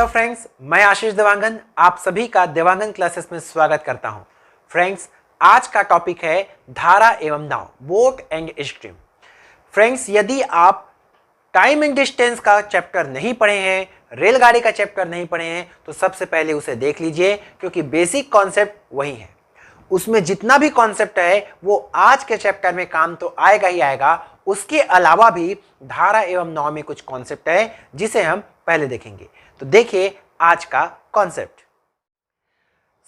Hello friends, मैं आशीष देवांगन आप सभी का देवांगन क्लासेस में स्वागत करता हूं। फ्रेंड्स, आज का टॉपिक है धारा एवं नाव, बोट एंड स्ट्रीम। फ्रेंड्स, यदि आप टाइम एंड डिस्टेंस का चैप्टर नहीं पढ़े हैं, रेलगाड़ी का चैप्टर नहीं पढ़े हैं, तो सबसे पहले उसे देख लीजिए, क्योंकि बेसिक कॉन्सेप्ट वही है। उसमें जितना भी कॉन्सेप्ट है वो आज के चैप्टर में काम तो आएगा ही आएगा। उसके अलावा भी धारा एवं नाव में कुछ कॉन्सेप्ट है जिसे हम पहले देखेंगे। तो देखिए आज का कॉन्सेप्ट।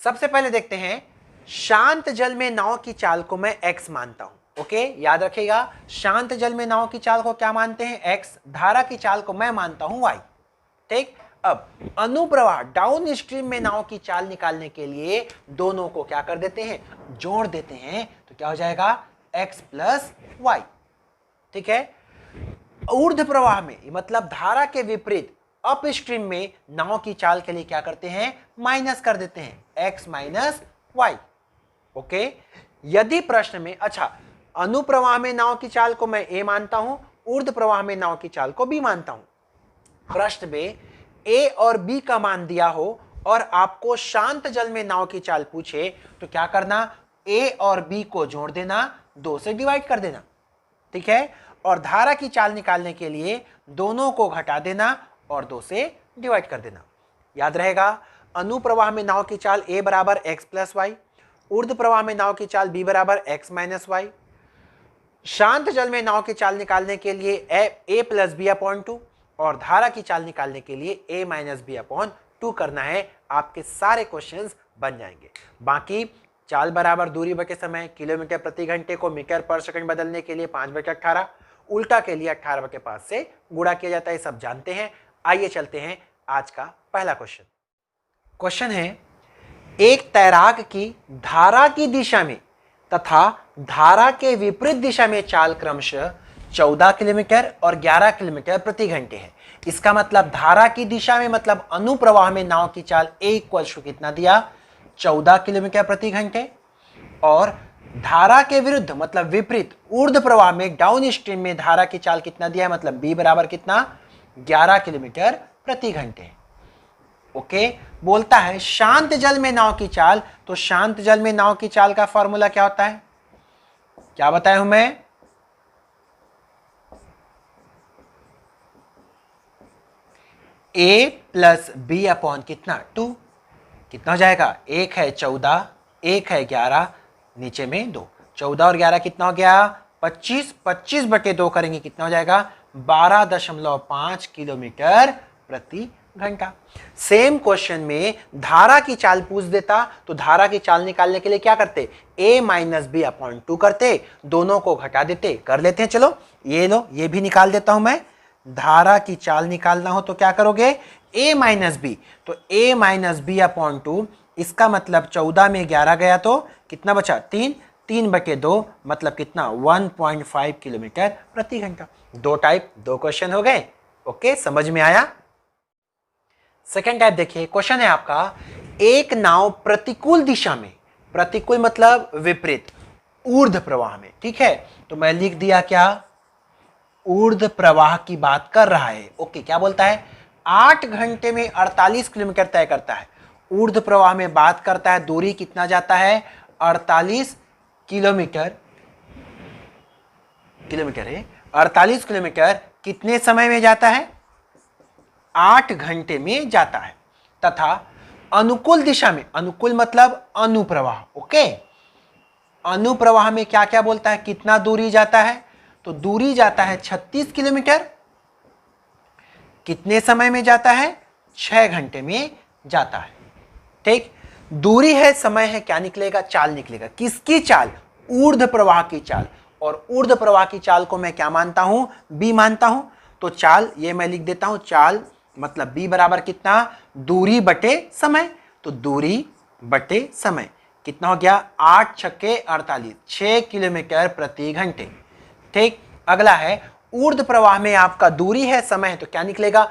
सबसे पहले देखते हैं, शांत जल में नाव की चाल को मैं x मानता हूं। ओके, याद रखिएगा, शांत जल में नाव की चाल को क्या मानते हैं? x। धारा की चाल को मैं मानता हूं y। ठीक। अब अनुप्रवाह डाउन स्ट्रीम में नाव की चाल निकालने के लिए दोनों को क्या कर देते हैं? जोड़ देते हैं। तो क्या हो जाएगा? x plus y. ठीक है। ऊर्ध्व प्रवाह में मतलब धारा के विपरीत अप स्ट्रीम में नाव की चाल के लिए क्या करते हैं? माइनस कर देते हैं, x माइनस वाई। ओके। यदि प्रश्न में, अच्छा, अनुप्रवाह में नाव की चाल को मैं a मानता हूं, ऊर्ध्व प्रवाह में नाव की चाल को b मानता हूं। प्रश्न में a और b का मान दिया हो और आपको शांत जल में नाव की चाल पूछे तो क्या करना? a और b को जोड़ देना, 2 से डिवाइड कर देना। ठीक है। और धारा की चाल निकालने के लिए दोनों को घटा देना और 2 से डिवाइड कर देना। याद रहेगा, अनुप्रवाह में नाव की चाल a बराबर x प्लस वाई, ऊर्ध्व प्रवाह में नाव की चाल b बराबर x माइनस वाई। शांत जल में नाव की चाल निकालने के लिए a प्लस बी अपॉन 2 और धारा की चाल निकालने के लिए a माइनस बी अपॉन 2 करना है। आपके सारे क्वेश्चंस बन जाएंगे। बाकी चाल बराबर दूरी बटे समय, किलोमीटर प्रति घंटे को मीटर पर सेकंड बदलने के लिए 5/18, उल्टा के लिए 18/5 से गुणा किया जाता है, सब जानते हैं। आइए चलते हैं आज का पहला क्वेश्चन। क्वेश्चन है, एक तैराक की धारा की दिशा में तथा धारा के विपरीत दिशा में चाल क्रमशः 14 किलोमीटर और 11 किलोमीटर प्रति घंटे है। इसका मतलब धारा की दिशा में मतलब अनुप्रवाह में नाव की चाल a इक्वल्स टू कितना दिया? 14 किलोमीटर प्रति घंटे। और धारा के विरुद्ध मतलब विपरीत ऊर्ध्व प्रवाह में डाउन स्ट्रीम में धारा की चाल कितना दिया है? मतलब b बराबर कितना? 11 किलोमीटर प्रति घंटे। ओके। बोलता है शांत जल में नाव की चाल। तो शांत जल में नाव की चाल का फॉर्मूला क्या होता है? क्या बताया हूं मैं? a प्लस बी अपॉन कितना? 2। कितना हो जाएगा? एक है 14, एक है 11, नीचे में 2। 14 और 11 कितना हो गया? 25। 25/2 करेंगे, कितना हो जाएगा? 12.5 किलोमीटर प्रति घंटा। सेम क्वेश्चन में धारा की चाल पूछ देता तो धारा की चाल निकालने के लिए क्या करते? a माइनस बी अपॉन 2 करते, दोनों को घटा देते। कर लेते हैं, चलो ये लो, ये भी निकाल देता हूं मैं। धारा की चाल निकालना हो तो क्या करोगे? a minus b. तो a माइनस बी अपॉन 2, इसका मतलब 14 में 11 गया तो कितना बचा? 3। 3/2 मतलब कितना? 1.5 किलोमीटर प्रति घंटा। 2 टाइप, 2 क्वेश्चन हो गए। ओके, समझ में आया? सेकेंड टाइप देखिए, क्वेश्चन है आपका, एक नाव प्रतिकूल दिशा में, प्रतिकूल मतलब विपरीत, ऊर्ध्व प्रवाह में। ठीक है, तो मैं लिख दिया क्या? ऊर्ध्व प्रवाह की बात कर रहा है। ओके, क्या बोलता है? 8 घंटे में 48 किलोमीटर तय करता है। ऊर्ध्व प्रवाह में बात करता है, दूरी कितना जाता है? 48 किलोमीटर। किलोमीटर है 48 किलोमीटर कितने समय में जाता है? 8 घंटे में जाता है। तथा अनुकूल दिशा में, अनुकूल मतलब अनुप्रवाह। ओके, अनुप्रवाह में क्या क्या बोलता है? कितना दूरी जाता है? तो दूरी जाता है 36 किलोमीटर। कितने समय में जाता है? 6 घंटे में जाता है। ठीक, दूरी है, समय है, क्या निकलेगा? चाल निकलेगा। किसकी चाल? ऊर्ध्व प्रवाह की चाल। और ऊर्ध्व प्रवाह की चाल को मैं क्या मानता हूं? b मानता हूं। तो चाल ये मैं लिख देता हूं, चाल मतलब b बराबर कितना? दूरी बटे समय। तो दूरी बटे समय कितना हो गया? 8 छक्के 48, 6 किलोमीटर प्रति घंटे। ठीक, अगला है ऊर्ध्व प्रवाह में आपका दूरी है, समय है, तो क्या निकलेगा?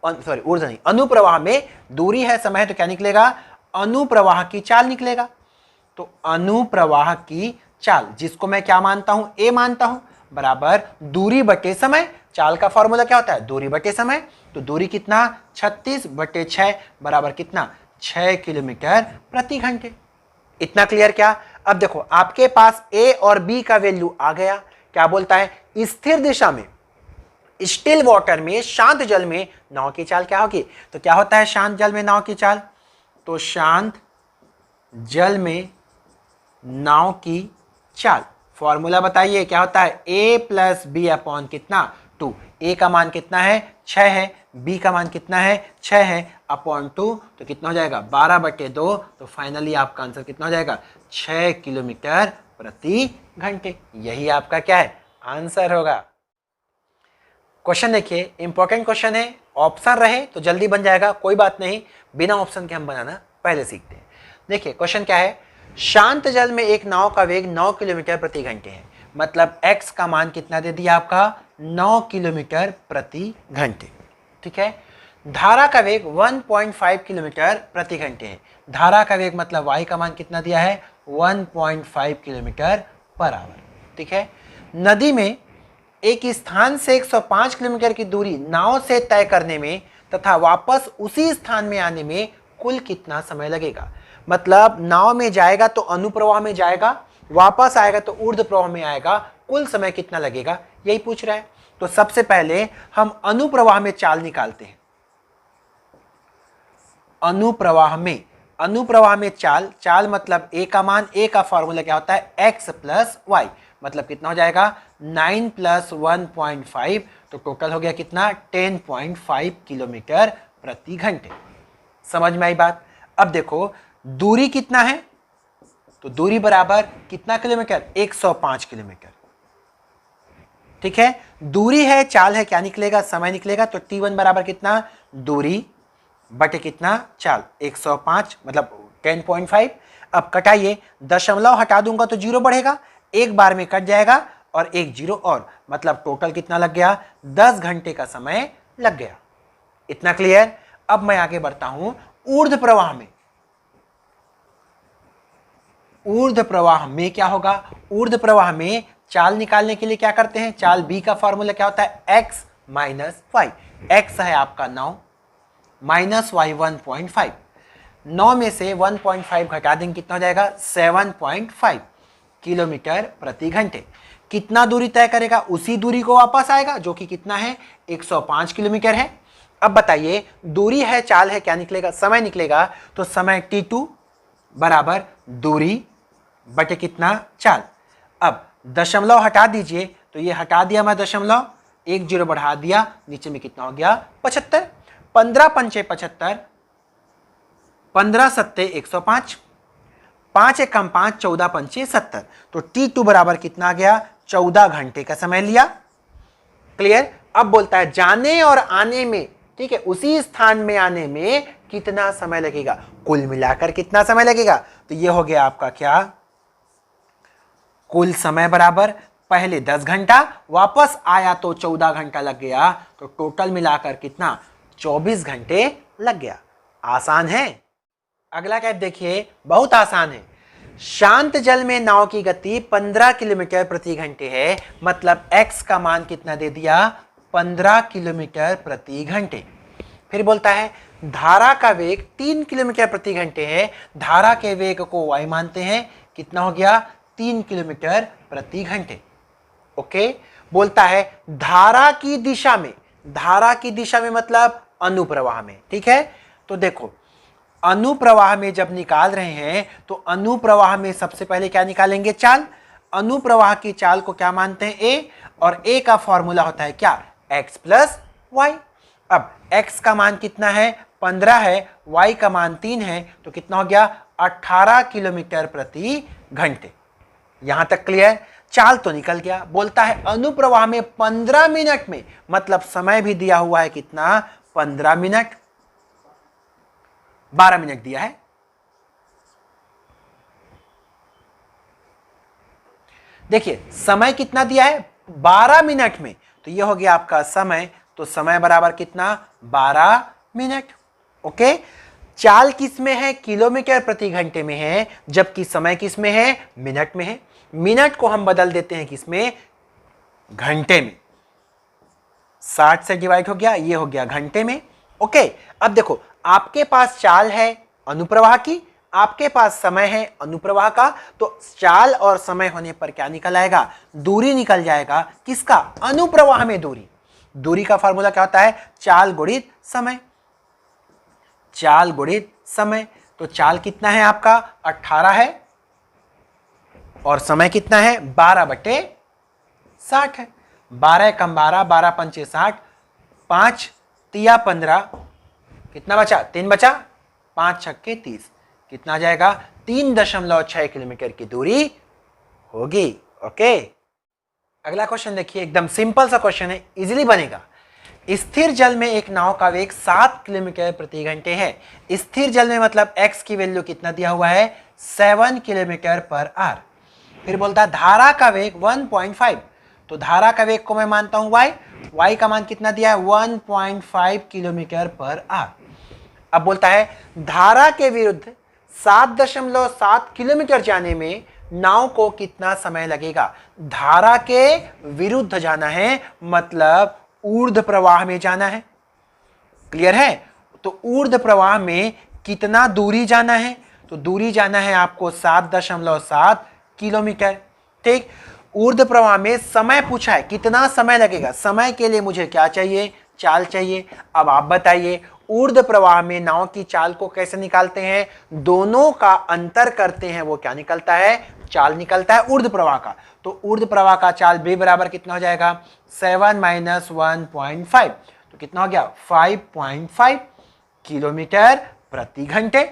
सॉरी, ऊर्ध्व नहीं, अनुप्रवाह में दूरी है, समय है, तो क्या निकलेगा? अनुप्रवाह की चाल निकलेगा। तो अनुप्रवाह की चाल, जिसको मैं क्या मानता हूं? a मानता हूं, बराबर दूरी बटे समय। चाल का फॉर्मूला क्या होता है, दूरी बटे समय। तो दूरी कितना, 36/6 बराबर कितना, 6 किलोमीटर प्रति घंटे। इतना क्लियर क्या। अब देखो आपके पास ए और बी का वैल्यू आ गया। क्या बोलता है, स्थिर दिशा में स्टिल वाटर में, शांत जल में नाव की चाल क्या होगी। तो क्या होता है शांत जल में नाव की चाल, तो शांत जल में नाव की चाल फॉर्मूला बताइए क्या होता है, a प्लस बी अपॉन कितना 2। a का मान कितना है 6 है, b का मान कितना है 6 है, अपॉन 2 तो कितना हो जाएगा 12/2। तो फाइनली आपका आंसर कितना हो जाएगा 6 किलोमीटर प्रति घंटे। यही आपका क्या है आंसर होगा। क्वेश्चन देखिए, इंपॉर्टेंट क्वेश्चन है, ऑप्शन रहे तो जल्दी बन जाएगा, कोई बात नहीं, बिना ऑप्शन के हम बनाना पहले सीखते हैं। देखिए क्वेश्चन क्या है, शांत जल में एक नाव का वेग 9 किलोमीटर प्रति घंटे है, मतलब x का मान कितना दे दिया आपका 9 किलोमीटर प्रति घंटे। ठीक है, धारा का वेग 1.5 किलोमीटर प्रति घंटे है। धारा का वेग मतलब y का मान कितना दिया है 1.5 किलोमीटर पर आवर। ठीक है, नदी में एक स्थान से 105 किलोमीटर की दूरी नाव से तय करने में तथा वापस उसी स्थान में आने में कुल कितना समय लगेगा। मतलब नाव में जाएगा तो अनुप्रवाह में जाएगा, वापस आएगा तो ऊर्ध्व प्रवाह में आएगा, कुल समय कितना लगेगा यही पूछ रहा है। तो सबसे पहले हम अनुप्रवाह में चाल निकालते हैं। अनुप्रवाह में चाल मतलब a का मान, a का फॉर्मूला क्या होता है x प्लस वाई, मतलब कितना हो जाएगा 9 प्लस 1.5, तो टोटल हो गया कितना 10.5 किलोमीटर प्रति घंटे। समझ में आई बात। अब देखो दूरी कितना है, तो दूरी बराबर कितना किलोमीटर 105 किलोमीटर। ठीक है, दूरी है चाल है, क्या निकलेगा समय निकलेगा। तो t1 बराबर कितना दूरी बटे कितना चाल 105 मतलब 10.5। अब कटाइए, दशमलव हटा दूंगा तो जीरो बढ़ेगा, एक बार में कट जाएगा और एक जीरो और, मतलब टोटल कितना लग गया 10 घंटे का समय लग गया। इतना क्लियर। अब मैं आगे बढ़ता हूं ऊर्ध्व प्रवाह में क्या होगा। ऊर्ध्व प्रवाह में चाल निकालने के लिए क्या करते हैं, चाल b का फॉर्मूला क्या होता है x माइनस वाई। x है आपका 9 माइनस वाई 1.5, 9 में से 1.5 घटा देंगे कितना हो जाएगा 7.5 किलोमीटर प्रति घंटे। कितना दूरी तय करेगा, उसी दूरी को वापस आएगा जो कि कितना है 105 किलोमीटर है। अब बताइए दूरी है चाल है, क्या निकलेगा समय निकलेगा। तो समय t2 बराबर दूरी बटे कितना चाल। अब दशमलव हटा दीजिए, तो ये हटा दिया मैं दशमलव, एक जीरो बढ़ा दिया, नीचे में कितना हो गया 75, 15 पंचे 75, 15 सत्ते 105, 5 एकम 5, 14 पंचे 70। तो t2 बराबर कितना आ गया 14 घंटे का समय लिया। क्लियर। अब बोलता है जाने और आने में, ठीक है, उसी स्थान में आने में कितना समय लगेगा, कुल मिलाकर कितना समय लगेगा। तो ये हो गया आपका क्या, कुल समय बराबर पहले 10 घंटा, वापस आया तो 14 घंटा लग गया, तो टोटल मिलाकर कितना 24 घंटे लग गया। आसान है। अगला टाइप देखिए, बहुत आसान है। शांत जल में नाव की गति 15 किलोमीटर प्रति घंटे है, मतलब x का मान कितना दे दिया 15 किलोमीटर प्रति घंटे। फिर बोलता है धारा का वेग 3 किलोमीटर प्रति घंटे है, धारा के वेग को y मानते हैं, कितना हो गया 3 किलोमीटर प्रति घंटे। ओके। बोलता है धारा की दिशा में मतलब अनुप्रवाह में। ठीक है, तो देखो अनुप्रवाह में जब निकाल रहे हैं तो अनुप्रवाह में सबसे पहले क्या निकालेंगे चाल। अनुप्रवाह की चाल को क्या मानते हैं a, और a का फॉर्मूला होता है क्या x प्लस वाई। अब x का मान कितना है 15 है, y का मान 3 है, तो कितना हो गया 18 किलोमीटर प्रति घंटे। यहां तक क्लियर। चाल तो निकल गया। बोलता है अनुप्रवाह में 15 मिनट में, मतलब समय भी दिया हुआ है कितना 15 मिनट, 12 मिनट दिया है। देखिए समय कितना दिया है 12 मिनट में, तो यह हो गया आपका समय। तो समय बराबर कितना 12 मिनट। ओके। चाल किस में है, किलोमीटर प्रति घंटे में है, जबकि समय किस में है, मिनट में है। मिनट को हम बदल देते हैं किस में, घंटे में। 60 से डिवाइड हो गया, ये हो गया घंटे में। ओके, अब देखो आपके पास चाल है अनुप्रवाह की, आपके पास समय है अनुप्रवाह का, तो चाल और समय होने पर क्या निकल आएगा? दूरी निकल जाएगा। किसका? अनुप्रवाह में दूरी। दूरी का फार्मूला क्या होता है? चाल गुणित समय। चाल गुणित समय, तो चाल कितना है आपका? 18 है, और समय कितना है? 12/60 है। 12 कम 12, 12 पंचे 60, 5 तिया 15, कितना बचा? 3 बचा, 5 छक्के 30, कितना जाएगा? 3.6 किलोमीटर की दूरी होगी। ओके, अगला क्वेश्चन देखिए, एकदम सिंपल सा क्वेश्चन है, इजीली बनेगा। स्थिर जल में एक नाव का वेग 7 किलोमीटर प्रति घंटे है। स्थिर जल में मतलब x की वैल्यू कितना दिया हुआ है? 7 किलोमीटर पर आवर। फिर बोलता है धारा का वेग 1.5, तो धारा का वेग को मैं मानता हूं y का मान कितना दिया है? 1.5 किलोमीटर पर आवर। अब बोलता है धारा के विरुद्ध 7.7 किलोमीटर जाने में नाव को कितना समय लगेगा? धारा के विरुद्ध जाना है, मतलब ऊर्ध्व प्रवाह में जाना है। क्लियर है? तो ऊर्ध्व प्रवाह में कितना दूरी जाना है? तो दूरी जाना है आपको 7.7 किलोमीटर। ठीक, ऊर्ध्व प्रवाह में समय पूछा है, कितना समय लगेगा? समय के लिए मुझे क्या चाहिए? चाल चाहिए। अब आप बताइए ऊर्ध्व प्रवाह में नाव की चाल को कैसे निकालते हैं? दोनों का अंतर करते हैं, वो क्या निकलता है? चाल निकलता है ऊर्ध्व प्रवाह का। तो ऊर्ध्व प्रवाह का चाल b बराबर कितना हो जाएगा? 7 - 1.5, तो कितना हो गया? 5.5 किलोमीटर प्रति घंटे।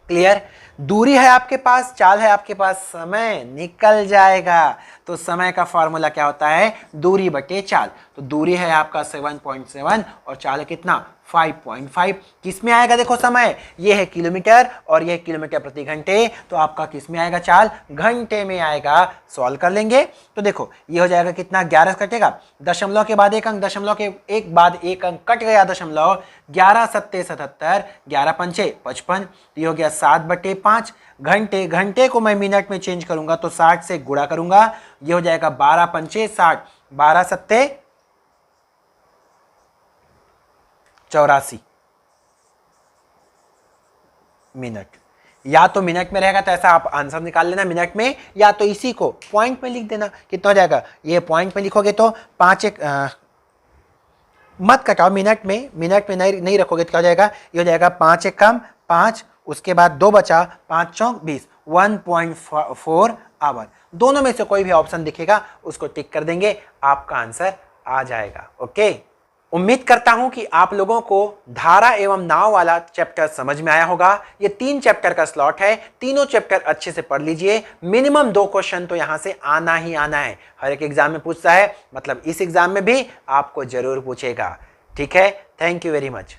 क्लियर? दूरी है आपके पास, चाल है आपके पास, समय निकल जाएगा। तो समय का फॉर्मूला क्या होता है? दूरी बटे चाल। तो दूरी है आपका 7.7 और चाल है कितना? 5.5। किस में आएगा? देखो समय ये है किलोमीटर और ये किलोमीटर प्रति घंटे, तो आपका किस में आएगा? चाल घंटे में आएगा। सॉल्व कर लेंगे तो देखो ये हो जाएगा कितना? 11 कटेगा, दशमलव के बाद एक अंक, दशमलव के एक बाद एक अंक कट गया दशमलव, 11 सत्ते 77, 11 पंचे 55, ये हो गया 7/5 घंटे। घंटे को मैं मिनट में चेंज करूंगा तो 60 से गुणा करूंगा, ये हो जाएगा 12 पंचे 60, 12 सत्ते 84 मिनट। या तो मिनट में रहेगा तो ऐसा आप आंसर निकाल लेना मिनट में, या तो इसी को पॉइंट में लिख देना। कितना हो जाएगा? ये पॉइंट में लिखोगे तो 5 एक मत कटाओ, मिनट में नहीं रखोगे तो क्या हो जाएगा? ये हो जाएगा 5 एक कम 5, उसके बाद 2 बचा, 5 चौक 20, 1.4 आवर। दोनों में से कोई भी ऑप्शन दिखेगा उसको टिक कर देंगे, आपका आंसर आ जाएगा। ओके, उम्मीद करता हूं कि आप लोगों को धारा एवं नाव वाला चैप्टर समझ में आया होगा। ये 3 चैप्टर का स्लॉट है, तीनों चैप्टर अच्छे से पढ़ लीजिए। मिनिमम 2 क्वेश्चन तो यहां से आना ही आना है, हर एक एग्जाम में पूछता है, मतलब इस एग्जाम में भी आपको जरूर पूछेगा। ठीक है, थैंक यू वेरी मच।